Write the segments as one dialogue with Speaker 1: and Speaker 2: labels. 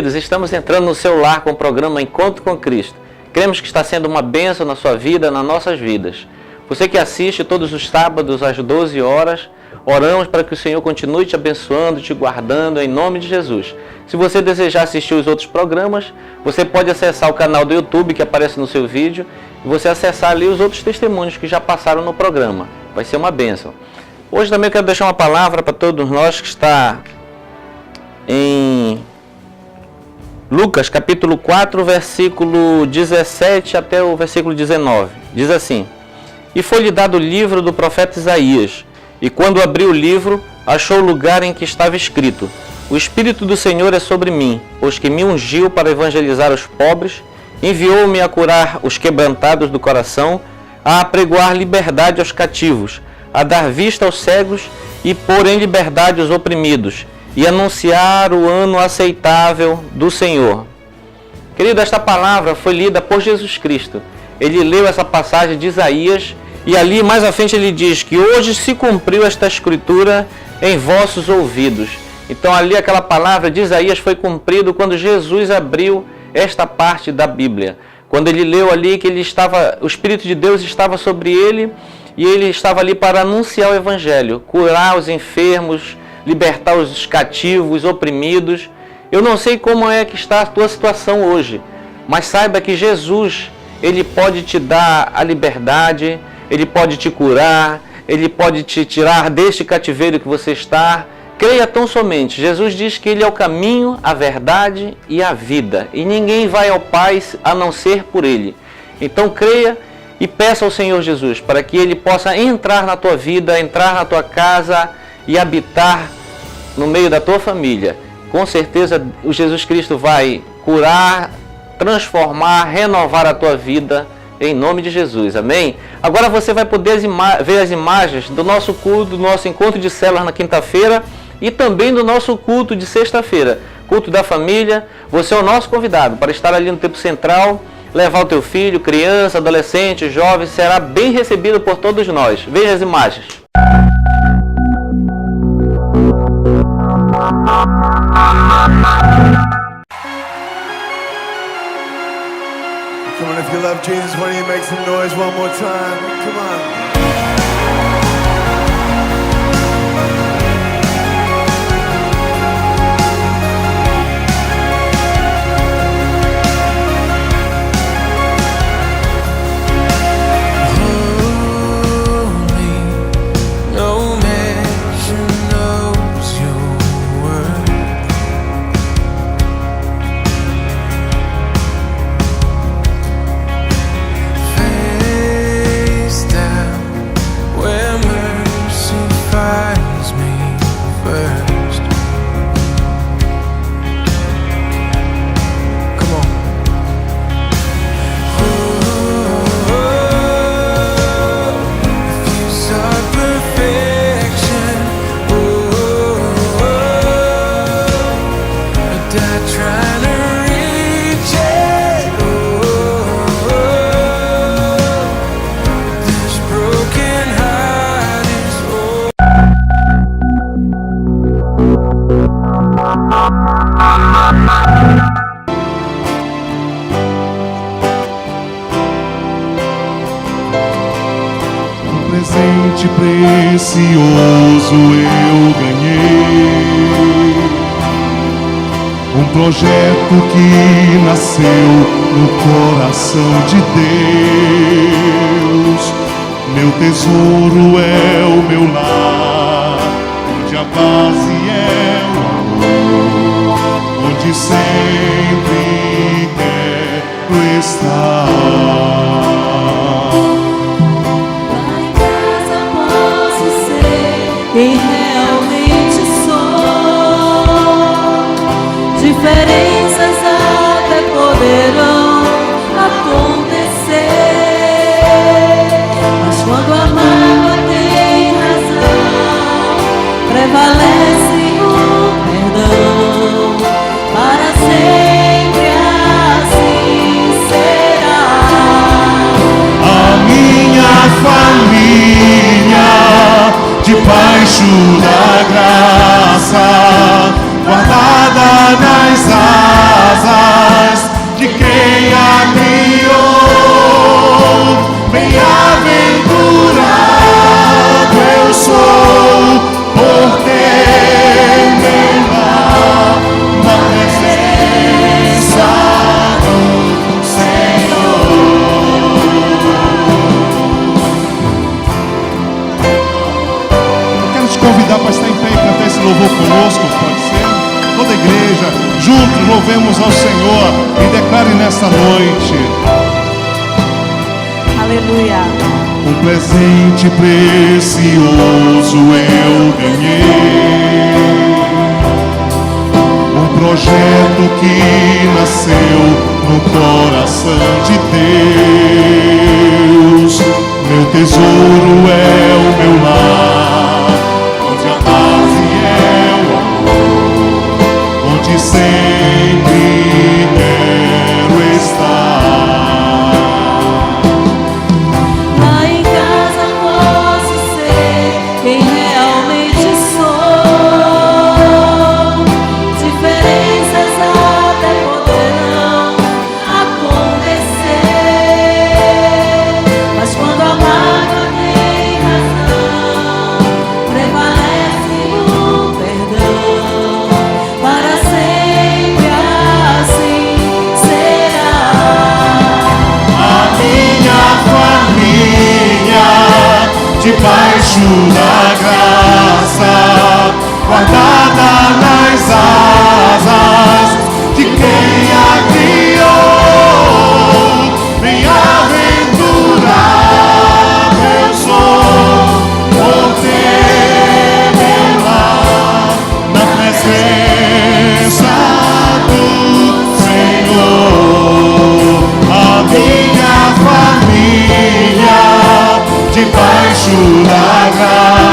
Speaker 1: Queridos, estamos entrando no seu lar com o programa Encontro com Cristo. Cremos que está sendo uma bênção na sua vida, nas nossas vidas. Você que assiste todos os sábados às 12 horas, oramos para que o Senhor continue te abençoando, te guardando, em nome de Jesus. Se você desejar assistir os outros programas, você pode acessar o canal do YouTube que aparece no seu vídeo e você acessar ali os outros testemunhos que já passaram no programa. Vai ser uma bênção. Hoje também eu quero deixar uma palavra para todos nós que está em Lucas, capítulo 4, versículo 17 até o versículo 19. Diz assim: E foi-lhe dado o livro do profeta Isaías, e quando abriu o livro, achou o lugar em que estava escrito: O Espírito do Senhor é sobre mim, pois que me ungiu para evangelizar os pobres, enviou-me a curar os quebrantados do coração, a apregoar liberdade aos cativos, a dar vista aos cegos e pôr em liberdade os oprimidos, e anunciar o ano aceitável do Senhor. Querido, esta palavra foi lida por Jesus Cristo. Ele leu essa passagem de Isaías e ali mais à frente ele diz que hoje se cumpriu esta escritura em vossos ouvidos. Então ali aquela palavra de Isaías foi cumprido quando Jesus abriu esta parte da Bíblia. Quando ele leu ali que o Espírito de Deus estava sobre ele e ele estava ali para anunciar o Evangelho, curar os enfermos, libertar os cativos, os oprimidos. Eu não sei como é que está a tua situação hoje, mas saiba que Jesus, Ele pode te dar a liberdade, Ele pode te curar, Ele pode te tirar deste cativeiro que você está. Creia tão somente. Jesus diz que Ele é o caminho, a verdade e a vida, e ninguém vai ao Pai a não ser por Ele. Então creia e peça ao Senhor Jesus para que Ele possa entrar na tua vida, entrar na tua casa e habitar no meio da tua família. Com certeza o Jesus Cristo vai curar, transformar, renovar a tua vida em nome de Jesus, amém? Agora você vai poder ver as imagens do nosso culto, do nosso encontro de células na quinta-feira e também do nosso culto de sexta-feira, culto da família. Você é o nosso convidado para estar ali no Templo Central, levar o teu filho, criança, adolescente, jovem, será bem recebido por todos nós. Veja as imagens.
Speaker 2: Come on, if you love Jesus, why don't you make some noise one more time? Come on.
Speaker 3: presente precioso eu ganhei, um projeto que nasceu no coração de Deus. Meu tesouro é o meu lar, a base é o amor, onde sempre quero estar.
Speaker 4: Lá em casa posso ser quem realmente sou. Diferenças até poderão acontecer, mas quando a mágoa tem razão, prevalece o perdão. Para sempre assim será.
Speaker 3: A minha família, debaixo da graça, guardada nas asas de quem a criou. Bem-aventurado eu sou por ter meu lar na presença do Senhor. Eu quero te convidar para estar em pé e cantar esse louvor conosco, pode ser? Toda a igreja, juntos louvemos ao Senhor e declare nesta noite:
Speaker 4: Aleluia.
Speaker 3: um presente precioso eu ganhei, um projeto que nasceu no coração de Deus. Meu tesouro é o meu lar, onde a base é o amor, onde sempre quero estar.
Speaker 4: Lá em casa posso ser quem realmente sou. Diferenças até poderão acontecer, mas quando a mágoa tem razão, prevalece o perdão. Para sempre assim será.
Speaker 3: A minha família, debaixo da graça, guardada nas asas de quem a criou. Bem-aventurado eu sou por ter meu lar na presença do Senhor. A minha família, debaixo da graça,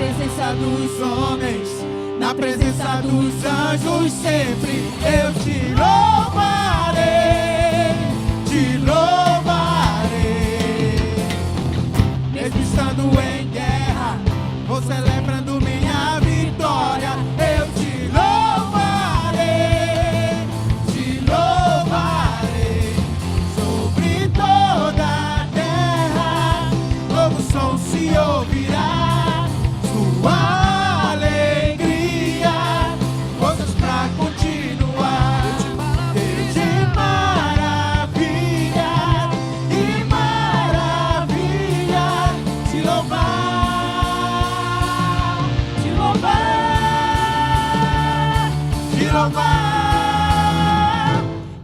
Speaker 5: presença dos homens, na presença dos anjos sempre eu te louvarei, te louvarei. Mesmo estando em guerra, vou celebrando minha vitória, eu te louvarei, te louvarei. Sobre toda a terra, novo som se ouvirá, sua alegria, forças pra continuar. Deus de maravilha e maravilha, te louvar, te louvar, te louvar.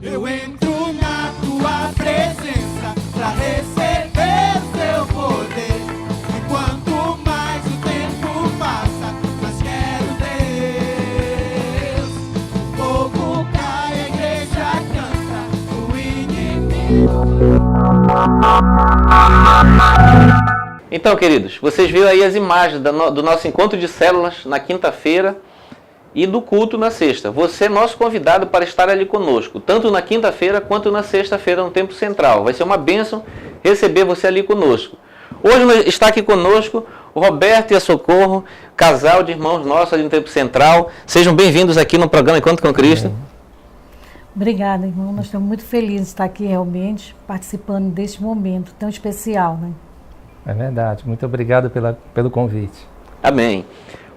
Speaker 5: Eu entro na tua presença pra receber teu poder. E quanto mais o tempo passa, mais quero Deus. O fogo cai, a igreja canta, o inimigo.
Speaker 1: Então, queridos, vocês viram aí as imagens do nosso encontro de células na quinta-feira e do culto na sexta. Você é nosso convidado para estar ali conosco, tanto na quinta-feira quanto na sexta-feira no Tempo Central. Vai ser uma bênção receber você ali conosco. Hoje está aqui conosco o Roberto e a Socorro, casal de irmãos nossos ali no Tempo Central. Sejam bem-vindos aqui no programa Encontro com Cristo.
Speaker 6: Obrigada, irmão. Nós estamos muito felizes de estar aqui realmente participando deste momento tão especial, né?
Speaker 7: É verdade. Muito obrigado pelo convite.
Speaker 1: Amém.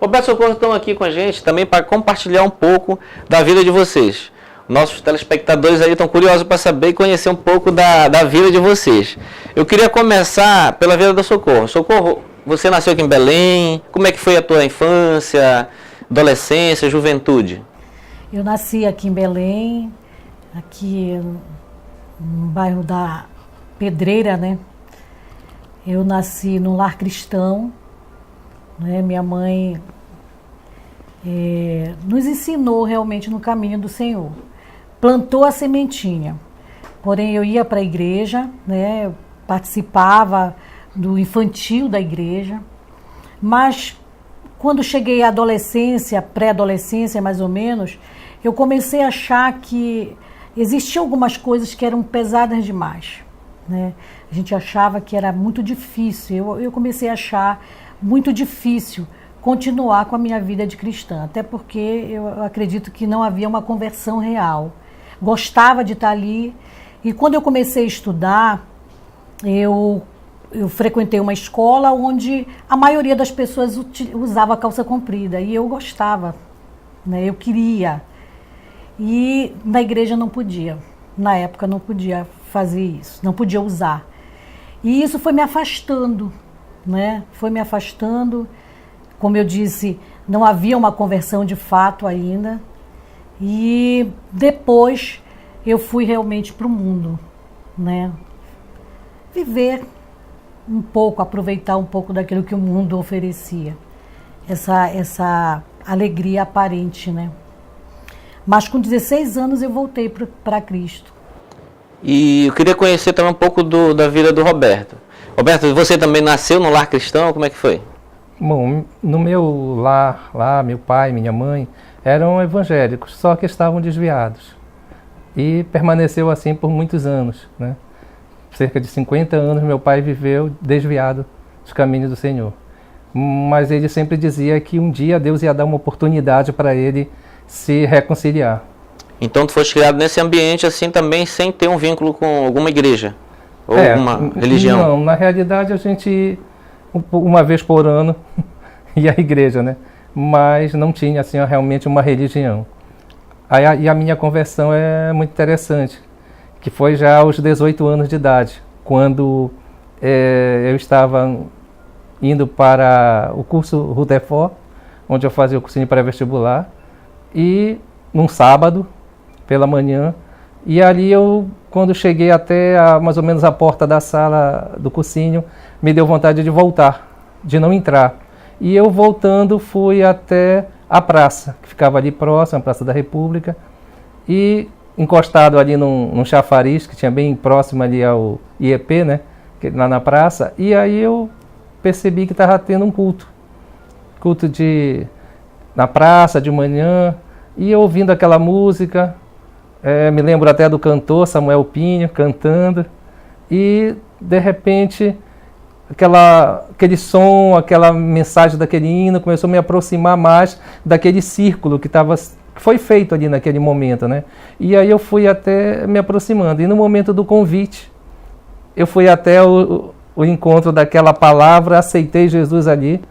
Speaker 1: Roberto e Socorro estão aqui com a gente também para compartilhar um pouco da vida de vocês. Nossos telespectadores aí estão curiosos para saber e conhecer um pouco da vida de vocês. Eu queria começar pela vida da Socorro. Socorro, você nasceu aqui em Belém. Como é que foi a tua infância, adolescência, juventude?
Speaker 6: Eu nasci aqui em Belém, aqui no bairro da Pedreira, né? Eu nasci num lar cristão, né? Minha mãe nos ensinou realmente no caminho do Senhor. Plantou a sementinha. Porém, eu ia para a igreja, né? Eu participava do infantil da igreja. Mas, quando cheguei à adolescência, pré-adolescência mais ou menos, eu comecei a achar que existiam algumas coisas que eram pesadas demais, né? A gente achava que era muito difícil. Eu comecei a achar muito difícil continuar com a minha vida de cristã, até porque eu acredito que não havia uma conversão real. Gostava de estar ali, e quando eu comecei a estudar, eu frequentei uma escola onde a maioria das pessoas usava calça comprida, e eu gostava, né? Eu queria. E na igreja não podia, na época não podia fazer isso, não podia usar. E isso foi me afastando, né? Foi me afastando. Como eu disse, não havia uma conversão de fato ainda. E depois eu fui realmente para o mundo, né? Viver um pouco, aproveitar um pouco daquilo que o mundo oferecia. Essa alegria aparente, né? Mas com 16 anos eu voltei para Cristo.
Speaker 1: E eu queria conhecer também um pouco da vida do Roberto. Roberto, você também nasceu no lar cristão? Como é que foi?
Speaker 7: Bom, no meu lar, lá, meu pai e minha mãe eram evangélicos, só que estavam desviados. E permaneceu assim por muitos anos, né? Cerca de 50 anos meu pai viveu desviado dos caminhos do Senhor. Mas ele sempre dizia que um dia Deus ia dar uma oportunidade para ele se reconciliar.
Speaker 1: Então tu foste criado nesse ambiente assim também, sem ter um vínculo com alguma igreja ou alguma religião?
Speaker 7: Não, na realidade a gente, uma vez por ano, ia à igreja, né? Mas não tinha assim realmente uma religião. E a minha conversão é muito interessante, que foi já aos 18 anos de idade, quando eu estava indo para o curso Rutherford, onde eu fazia o cursinho pré-vestibular, e num sábado, pela manhã, e ali eu, quando cheguei até mais ou menos a porta da sala do cursinho, me deu vontade de voltar, de não entrar. E eu voltando fui até a praça, que ficava ali próxima, a Praça da República, e encostado ali num chafariz, que tinha bem próximo ali ao IEP, né, lá na praça, e aí eu percebi que estava tendo um culto. culto na praça de manhã, e eu ouvindo aquela música, me lembro até do cantor Samuel Pinho cantando, e de repente aquele som, aquela mensagem daquele hino começou a me aproximar mais daquele círculo que foi feito ali naquele momento, né? E aí eu fui até me aproximando, e no momento do convite, eu fui até o encontro daquela palavra, aceitei Jesus ali,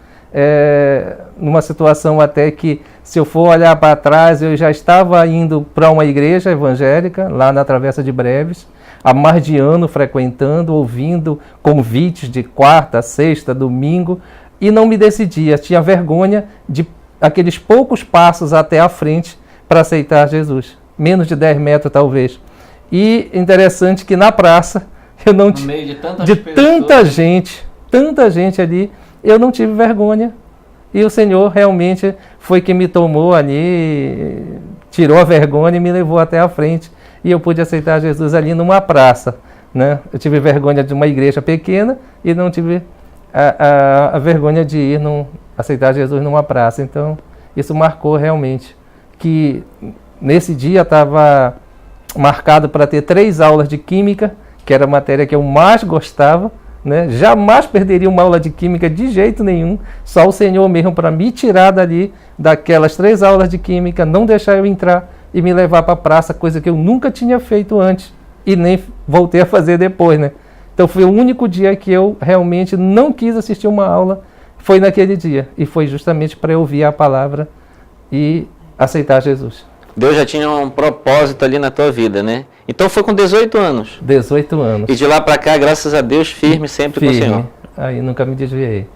Speaker 7: numa situação até que, se eu for olhar para trás, eu já estava indo para uma igreja evangélica, lá na Travessa de Breves, há mais de ano frequentando, ouvindo convites de quarta, sexta, domingo, e não me decidia, tinha vergonha de aqueles poucos passos até a frente para aceitar Jesus, menos de 10 metros talvez. E interessante que na praça, eu não
Speaker 1: No meio de tantas
Speaker 7: tanta gente ali, eu não tive vergonha. E o Senhor realmente foi que me tomou ali, tirou a vergonha e me levou até a frente. E eu pude aceitar Jesus ali numa praça, né? Eu tive vergonha de uma igreja pequena e não tive a vergonha de ir aceitar Jesus numa praça. Então, isso marcou realmente. Que nesse dia estava marcado para ter 3 aulas de Química, que era a matéria que eu mais gostava, né? Jamais perderia uma aula de Química de jeito nenhum, só o Senhor mesmo para me tirar dali, daquelas 3 aulas de Química, não deixar eu entrar e me levar para a praça, coisa que eu nunca tinha feito antes e nem voltei a fazer depois, né? Então foi o único dia que eu realmente não quis assistir uma aula, foi naquele dia, e foi justamente para eu ouvir a palavra e aceitar Jesus.
Speaker 1: Deus já tinha um propósito ali na tua vida, né? Então foi com 18 anos.
Speaker 7: 18 anos.
Speaker 1: E de lá para cá, graças a Deus, firme sempre com o Senhor.
Speaker 7: Aí nunca me desviei.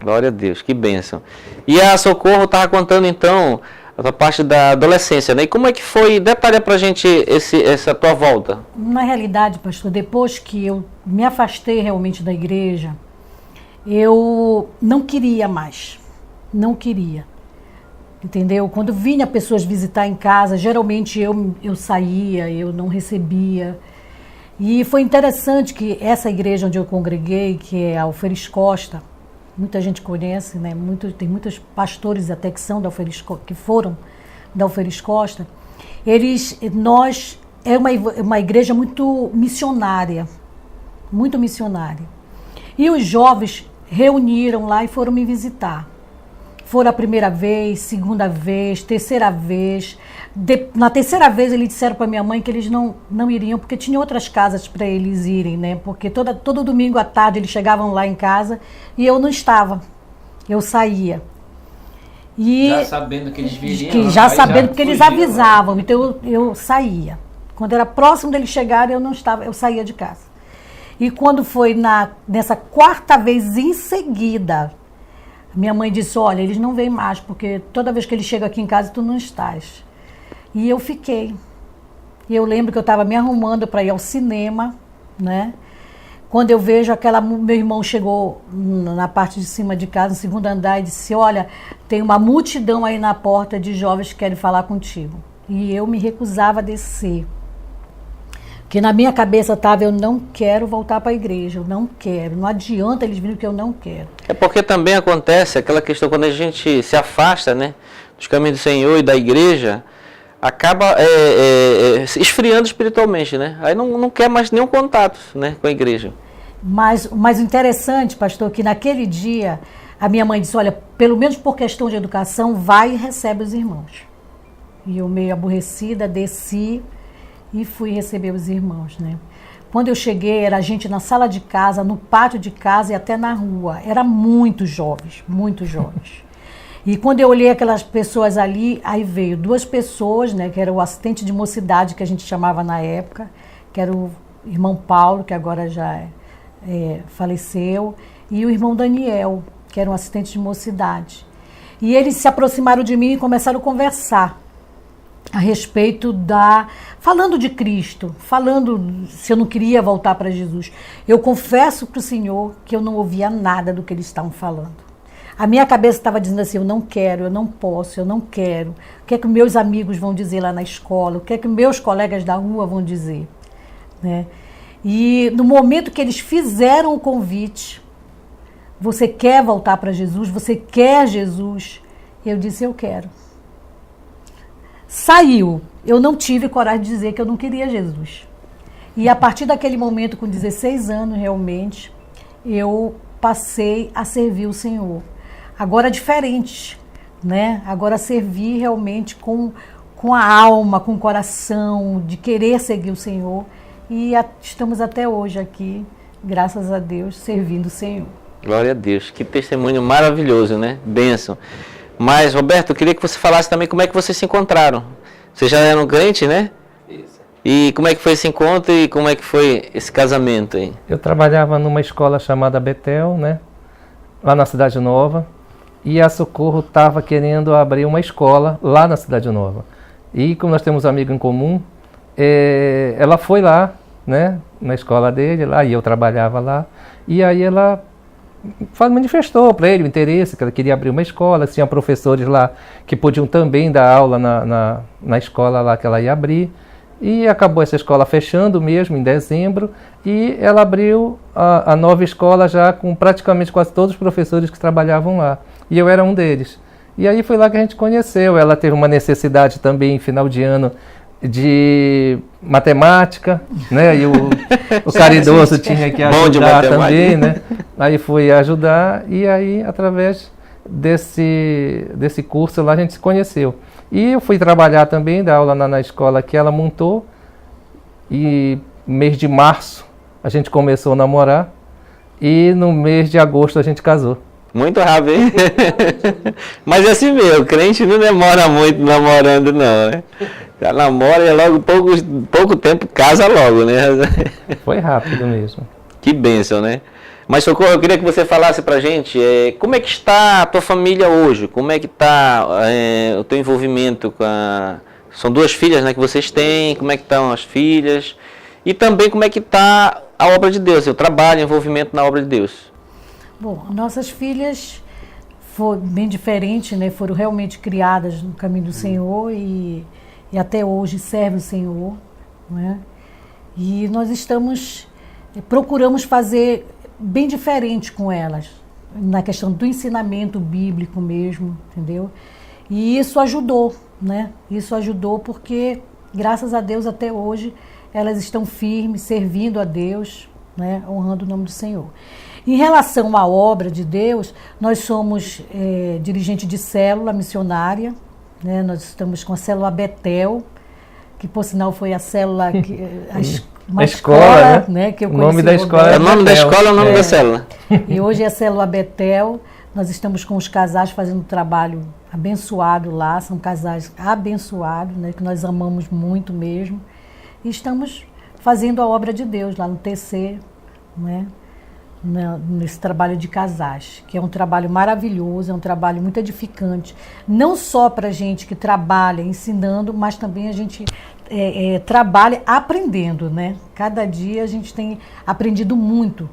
Speaker 1: Glória a Deus, que bênção. E a Socorro estava contando então a parte da adolescência, né? E como é que foi? Detalha pra gente essa tua volta.
Speaker 6: Na realidade, pastor, depois que eu me afastei realmente da igreja, eu não queria mais. Não queria. Entendeu? Quando vinha pessoas visitar em casa, geralmente eu saía, eu não recebia. E foi interessante que essa igreja onde eu congreguei, que é a Alferes Costa, muita gente conhece, né? Tem muitos pastores até que são que foram da Alferes Costa. É uma igreja muito missionária, muito missionária. E os jovens reuniram lá e foram me visitar. Foram a primeira vez, segunda vez, terceira vez. Na terceira vez eles disseram para minha mãe que eles não iriam, porque tinha outras casas para eles irem, né? Porque todo domingo à tarde eles chegavam lá em casa e eu não estava. Eu saía. E
Speaker 1: já sabendo que eles viriam.
Speaker 6: Já sabendo, porque eles avisavam. Então eu saía. Quando era próximo deles chegarem, eu não estava, eu saía de casa. E quando foi nessa quarta vez em seguida, minha mãe disse, olha, eles não vêm mais, porque toda vez que eles chegam aqui em casa, tu não estás. E eu fiquei. E eu lembro que eu estava me arrumando para ir ao cinema, né? Quando eu vejo meu irmão chegou na parte de cima de casa, no segundo andar, e disse, olha, tem uma multidão aí na porta de jovens que querem falar contigo. E eu me recusava a descer. Porque na minha cabeça estava, eu não quero voltar para a igreja, eu não quero. Não adianta eles virem que eu não quero.
Speaker 1: É porque também acontece aquela questão, quando a gente se afasta, né, dos caminhos do Senhor e da igreja, acaba se esfriando espiritualmente, né? Aí não quer mais nenhum contato, né, com a igreja. Mas
Speaker 6: o interessante, pastor, que naquele dia a minha mãe disse, olha, pelo menos por questão de educação, vai e recebe os irmãos. E eu meio aborrecida, desci e fui receber os irmãos, né? Quando eu cheguei, era gente na sala de casa, no pátio de casa e até na rua. Era muitos jovens, muitos jovens. E quando eu olhei aquelas pessoas ali, aí veio 2 pessoas, né? Que era o assistente de mocidade, que a gente chamava na época, que era o irmão Paulo, que agora já faleceu, e o irmão Daniel, que era um assistente de mocidade. E eles se aproximaram de mim e começaram a conversar a respeito falando de Cristo, falando se eu não queria voltar para Jesus. Eu confesso para o Senhor que eu não ouvia nada do que eles estavam falando. A minha cabeça estava dizendo assim, eu não quero, eu não posso, eu não quero. O que é que meus amigos vão dizer lá na escola? O que é que meus colegas da rua vão dizer? Né? E no momento que eles fizeram o convite, você quer voltar para Jesus? Você quer Jesus? Eu disse, eu quero. Saiu. Eu não tive coragem de dizer que eu não queria Jesus. E a partir daquele momento, com 16 anos, realmente, eu passei a servir o Senhor. Agora diferente, né? Agora servir realmente com a alma, com o coração, de querer seguir o Senhor. E estamos até hoje aqui, graças a Deus, servindo o Senhor.
Speaker 1: Glória a Deus. Que testemunho maravilhoso, né? Bênção. Mas, Roberto, eu queria que você falasse também como é que vocês se encontraram. Vocês já eram crentes, né?
Speaker 7: Isso.
Speaker 1: E como é que foi esse encontro e como é que foi esse casamento aí?
Speaker 7: Eu trabalhava numa escola chamada Betel, né? Lá na Cidade Nova. E a Socorro estava querendo abrir uma escola lá na Cidade Nova. E como nós temos um amigo em comum, ela foi lá, né? Na escola dele, lá, e eu trabalhava lá. E aí ela manifestou para ele o interesse, que ela queria abrir uma escola, tinha professores lá que podiam também dar aula na escola lá que ela ia abrir, e acabou essa escola fechando mesmo em dezembro, e ela abriu a nova escola já com praticamente quase todos os professores que trabalhavam lá, e eu era um deles. E aí foi lá que a gente conheceu. Ela teve uma necessidade também, final de ano, de matemática, né? E o caridoso tinha que ajudar também, né? Aí fui ajudar, e aí através desse curso lá a gente se conheceu. E eu fui trabalhar também, dar aula na escola que ela montou, e mês de março a gente começou a namorar, e no mês de agosto a gente casou.
Speaker 1: Muito rápido, hein? Mas é assim mesmo, o crente não demora muito namorando não, né? Já namora e logo pouco tempo casa logo, né?
Speaker 7: Foi rápido mesmo.
Speaker 1: Que bênção, né? Mas Socorro, eu queria que você falasse pra gente como é que está a tua família hoje? Como é que está o teu envolvimento com a... São 2 filhas, né, que vocês têm, como é que estão as filhas? E também como é que está a obra de Deus, o trabalho, o envolvimento na obra de Deus?
Speaker 6: Bom, nossas filhas foram bem diferentes, né? Foram realmente criadas no caminho do Senhor e até hoje servem o Senhor, né? E nós procuramos fazer bem diferente com elas, na questão do ensinamento bíblico mesmo, entendeu? E isso ajudou, né? Isso ajudou porque, graças a Deus, até hoje, elas estão firmes, servindo a Deus, né? Honrando o nome do Senhor. Em relação à obra de Deus, nós somos dirigente de célula missionária, né? Nós estamos com a célula Betel, que por sinal foi a célula que... Uma escola, né? Que eu conheci.
Speaker 7: O nome da escola
Speaker 1: é o nome da escola, é o nome da célula.
Speaker 6: E hoje é a célula Betel. Nós estamos com os casais fazendo um trabalho abençoado lá. São casais abençoados, né? Que nós amamos muito mesmo. E estamos fazendo a obra de Deus lá no TC, né? Nesse trabalho de casais, que é um trabalho maravilhoso, é um trabalho muito edificante, não só para a gente que trabalha ensinando, mas também a gente trabalha aprendendo, né? Cada dia a gente tem aprendido muito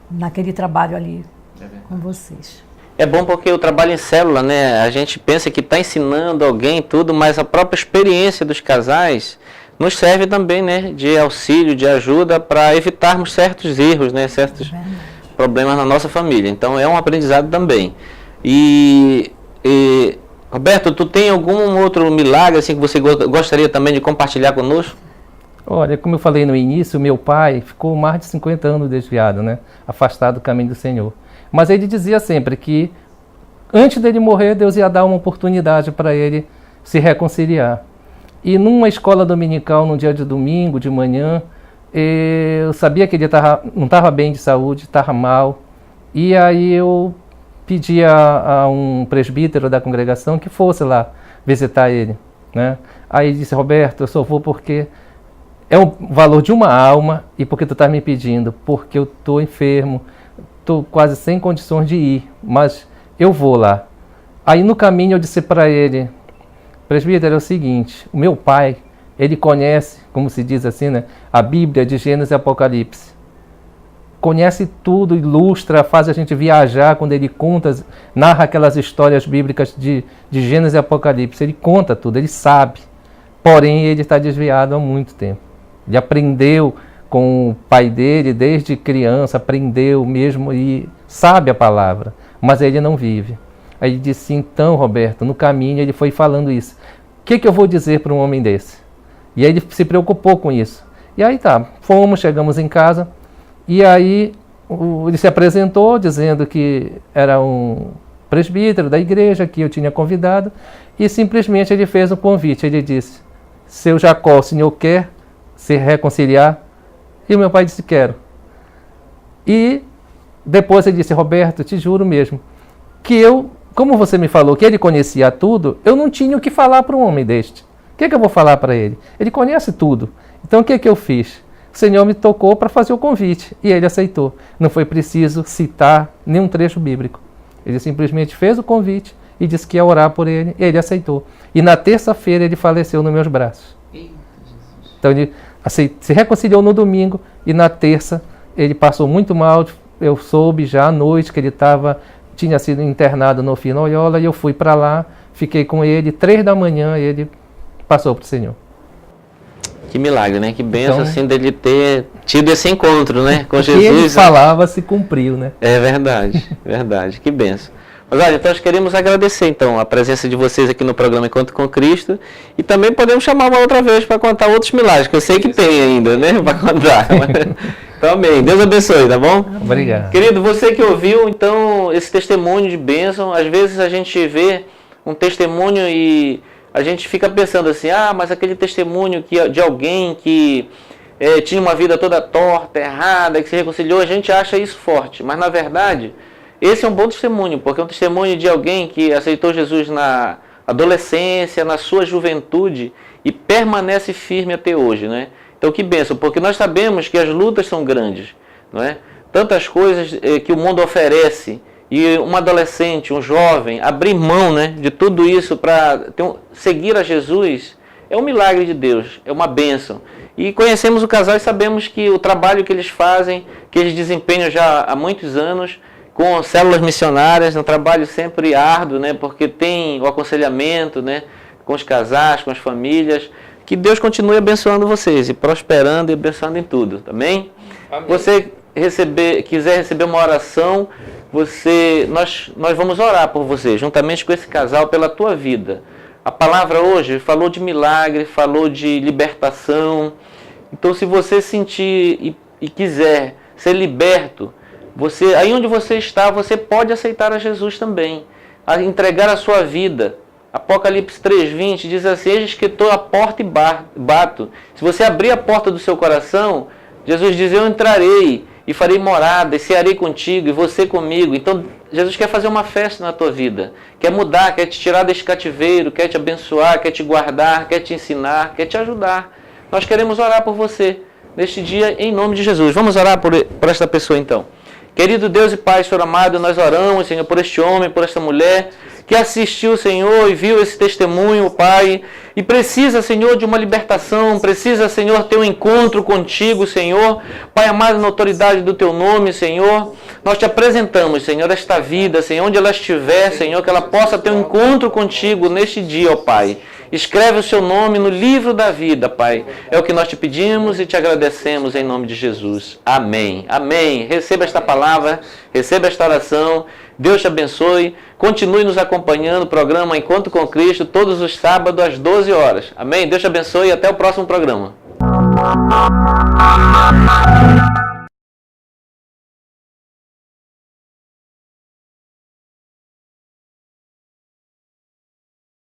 Speaker 6: naquele trabalho ali com vocês.
Speaker 1: É bom porque o trabalho em célula, né? A gente pensa que está ensinando alguém tudo, mas a própria experiência dos casais nos serve também, né, de auxílio, de ajuda para evitarmos certos erros, né, certos problemas na nossa família. Então é um aprendizado também. E Roberto, tu tem algum outro milagre assim que você gostaria também de compartilhar conosco?
Speaker 7: Olha, como eu falei no início, meu pai ficou mais de 50 anos desviado, né, afastado do caminho do Senhor. Mas ele dizia sempre que antes dele morrer, Deus ia dar uma oportunidade para ele se reconciliar. E numa escola dominical, num dia de domingo, de manhã, eu sabia que ele não estava bem de saúde, estava mal. E aí eu pedi a um presbítero da congregação que fosse lá visitar ele, né? Aí ele disse: Roberto, eu só vou porque é o valor de uma alma e porque tu está me pedindo, porque eu estou enfermo, estou quase sem condições de ir, mas eu vou lá. Aí no caminho eu disse para ele: presbítero, é o seguinte, o meu pai, ele conhece, como se diz assim, né, a Bíblia de Gênesis e Apocalipse. Conhece tudo, ilustra, faz a gente viajar quando ele conta, narra aquelas histórias bíblicas de Gênesis e Apocalipse. Ele conta tudo, ele sabe. Porém, ele está desviado há muito tempo. Ele aprendeu com o pai dele desde criança, aprendeu mesmo e sabe a palavra, mas ele não vive. Aí ele disse, então, Roberto, no caminho ele foi falando isso. O que eu vou dizer para um homem desse? E aí ele se preocupou com isso. E aí tá, chegamos em casa, e aí ele se apresentou dizendo que era um presbítero da igreja que eu tinha convidado, e simplesmente ele fez um convite. Ele disse, seu Jacó, o senhor quer se reconciliar? E o meu pai disse, quero. E depois ele disse, Roberto, te juro mesmo, que eu, como você me falou que ele conhecia tudo, eu não tinha o que falar para um homem deste. O que eu vou falar para ele? Ele conhece tudo. Então o que eu fiz? O Senhor me tocou para fazer o convite e ele aceitou. Não foi preciso citar nenhum trecho bíblico. Ele simplesmente fez o convite e disse que ia orar por ele e ele aceitou. E na terça-feira ele faleceu nos meus braços. Então ele se reconciliou no domingo e na terça ele passou muito mal. Eu soube já à noite que ele tinha sido internado no Fino Oyola e eu fui para lá, fiquei com ele, 3 da manhã ele passou para o Senhor.
Speaker 1: Que milagre, né? Que bênção,
Speaker 7: Então,
Speaker 1: assim, dele ter tido esse encontro, né? Com
Speaker 7: o que
Speaker 1: Jesus.
Speaker 7: ele falava se cumpriu, né?
Speaker 1: É verdade, verdade. Que bênção. Mas olha, então nós queremos agradecer, então, a presença de vocês aqui no programa Encontro com Cristo. E também podemos chamar uma outra vez para contar outros milagres, que eu sei que tem ainda, né? Para contar. Então, amém. Deus abençoe, tá bom?
Speaker 7: Obrigado.
Speaker 1: Querido, você que ouviu, então, esse testemunho de bênção, às vezes a gente vê um testemunho e a gente fica pensando assim, mas aquele testemunho de alguém que tinha uma vida toda torta, errada, que se reconciliou, a gente acha isso forte. Mas, na verdade, esse é um bom testemunho, porque é um testemunho de alguém que aceitou Jesus na adolescência, na sua juventude e permanece firme até hoje, né? Então, que bênção, porque nós sabemos que as lutas são grandes, não é? Tantas coisas que o mundo oferece, e um adolescente, um jovem, abrir mão, né, de tudo isso para seguir a Jesus, é um milagre de Deus, é uma bênção. E conhecemos o casal e sabemos que o trabalho que eles fazem, que eles desempenham já há muitos anos, com células missionárias, é um trabalho sempre árduo, né, porque tem o aconselhamento, né, com os casais, com as famílias. Que Deus continue abençoando vocês e prosperando e abençoando em tudo, amém? Amém. Você quiser receber uma oração, nós vamos orar por você, juntamente com esse casal, pela tua vida. A palavra hoje falou de milagre, falou de libertação. Então, se você sentir e quiser ser liberto, aí onde você está, você pode aceitar a Jesus também, a entregar a sua vida. Apocalipse 3:20 diz assim, eis que estou à porta e bato. Se você abrir a porta do seu coração, Jesus diz, eu entrarei e farei morada, e cearei contigo, e você comigo. Então, Jesus quer fazer uma festa na tua vida, quer mudar, quer te tirar desse cativeiro, quer te abençoar, quer te guardar, quer te ensinar, quer te ajudar. Nós queremos orar por você neste dia, em nome de Jesus. Vamos orar por esta pessoa, então. Querido Deus e Pai, Senhor amado, nós oramos, Senhor, por este homem, por esta mulher, que assistiu, Senhor, e viu esse testemunho, Pai, e precisa, Senhor, de uma libertação, precisa, Senhor, ter um encontro contigo, Senhor. Pai amado, na autoridade do Teu nome, Senhor, nós te apresentamos, Senhor, esta vida, Senhor, onde ela estiver, Senhor, que ela possa ter um encontro contigo neste dia, ó Pai. Escreve o seu nome no livro da vida, Pai. É o que nós te pedimos e te agradecemos em nome de Jesus. Amém. Amém. Receba esta palavra, receba esta oração. Deus te abençoe. Continue nos acompanhando no programa Encontro com Cristo todos os sábados às 12 horas. Amém. Deus te abençoe e até o próximo programa.